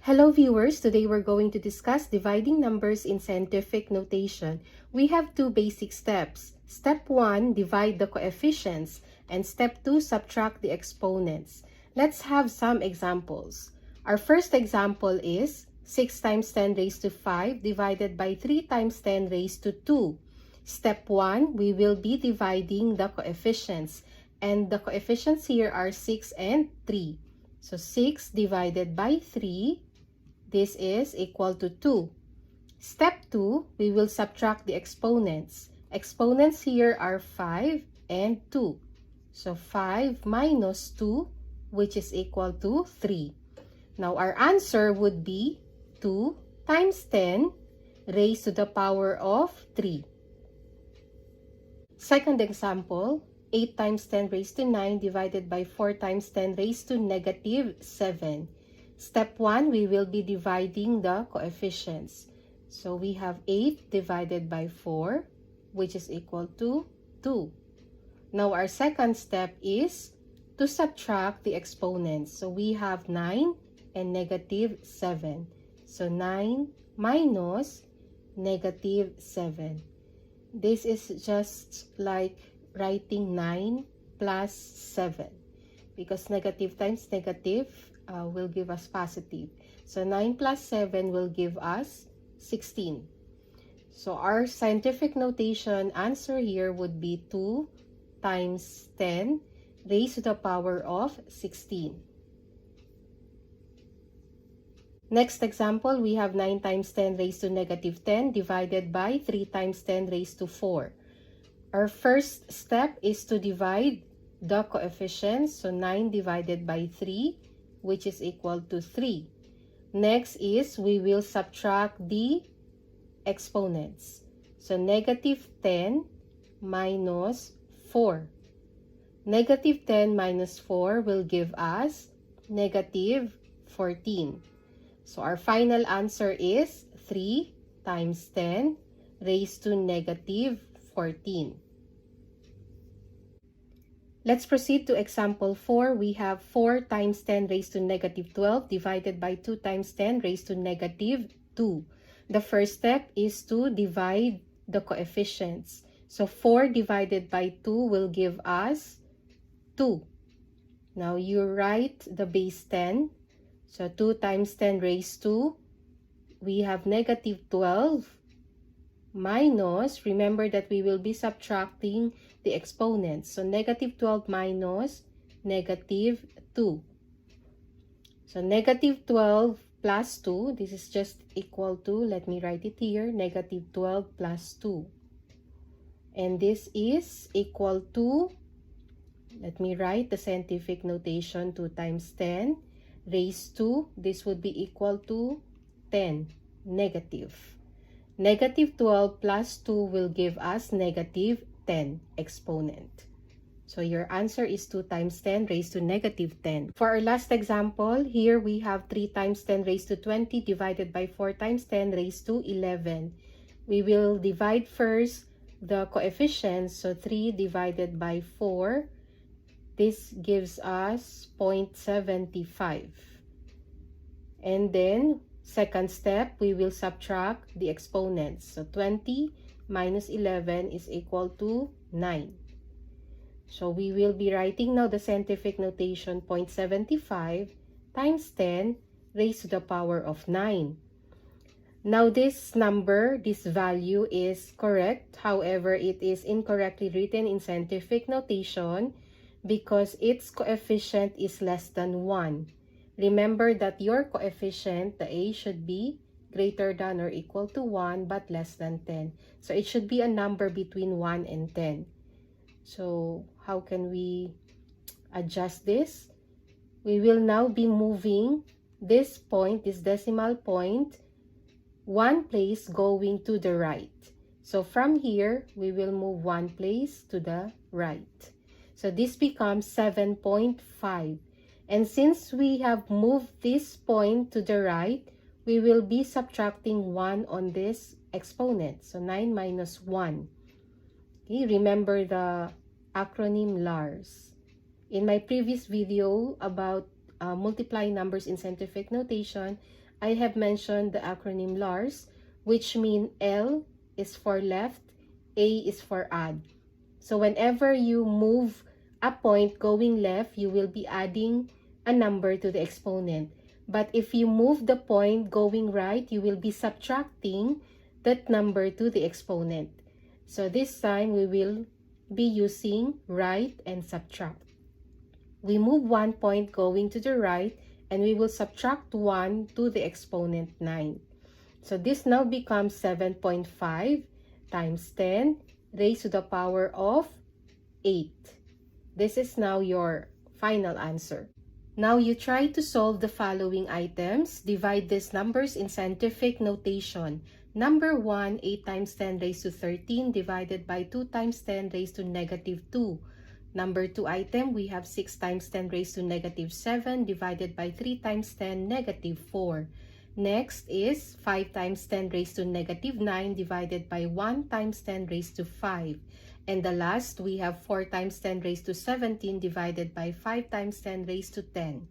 Hello viewers, today we're going to discuss dividing numbers in scientific notation. We have two basic steps. Step 1, divide the coefficients, and step 2, subtract the exponents. Let's have some examples. Our first example is 6 times 10 raised to 5 divided by 3 times 10 raised to 2. Step 1, we will be dividing the coefficients, and the coefficients here are 6 and 3. So 6 divided by 3, this is equal to 2. Step 2, we will subtract the exponents. Exponents here are 5 and 2. So 5 minus 2, which is equal to 3. Now our answer would be 2 times 10 raised to the power of 3. Second example, 8 times 10 raised to 9 divided by 4 times 10 raised to negative 7. Step 1, we will be dividing the coefficients. So we have 8 divided by 4, which is equal to 2. Now our second step is to subtract the exponents. So we have 9 and negative 7. So 9 minus negative 7. This is just like writing 9 plus 7, because negative times negative will give us positive. So 9 plus 7 will give us 16. So our scientific notation answer here would be 2 times 10 raised to the power of 16. Next example, we have 9 times 10 raised to negative 10 divided by 3 times 10 raised to 4. Our first step is to divide the coefficients. So 9 divided by 3, which is equal to 3. Next is we will subtract the exponents. So negative 10 minus 4. Negative 10 minus 4 will give us negative 14. So our final answer is 3 times 10 raised to negative 14. Let's proceed to example 4. We have 4 times 10 raised to negative 12 divided by 2 times 10 raised to negative 2. The first step is to divide the coefficients. So 4 divided by 2 will give us 2. Now you write the base 10. So 2 times 10 raised to, we have negative 12 minus, remember that we will be subtracting the exponents. So negative 12 minus negative 2. So negative 12 plus 2, this is just equal to, let me write it here, negative 12 plus 2. And this is equal to, let me write the scientific notation, 2 times 10 raised to, this would be equal to 10, negative. Negative 12 plus 2 will give us negative 10 exponent. So your answer is 2 times 10 raised to negative 10. For our last example, here we have 3 times 10 raised to 20 divided by 4 times 10 raised to 11. We will divide first the coefficients. So 3 divided by 4, this gives us 0.75. And then second step, we will subtract the exponents. So 20 minus 11 is equal to 9. So we will be writing now the scientific notation 0.75 times 10 raised to the power of 9. Now this number, this value is correct. However, it is incorrectly written in scientific notation because its coefficient is less than 1. Remember that your coefficient, the a, should be greater than or equal to 1 but less than 10. So it should be a number between 1 and 10. So how can we adjust this? We will now be moving this point, this decimal point, one place going to the right. So from here, we will move one place to the right. So this becomes 7.5. And since we have moved this point to the right, we will be subtracting 1 on this exponent. So 9 minus 1. Okay, remember the acronym LARS. In my previous video about multiplying numbers in scientific notation, I have mentioned the acronym LARS, which mean L is for left, A is for add. So whenever you move a point going left, you will be adding a number to the exponent. But if you move the point going right, you will be subtracting that number to the exponent. So this time we will be using right and subtract. We move 1 point going to the right and we will subtract 1 to the exponent 9. So this now becomes 7.5 times 10 raised to the power of 8. This is now your final answer. Now you try to solve the following items. Divide these numbers in scientific notation. Number 1, 8 times 10 raised to 13 divided by 2 times 10 raised to negative 2. Number 2 item, we have 6 times 10 raised to negative 7 divided by 3 times 10 negative 4. Next is 5 times 10 raised to negative 9 divided by 1 times 10 raised to 5. And the last, we have 4 times 10 raised to 17 divided by 5 times 10 raised to 10.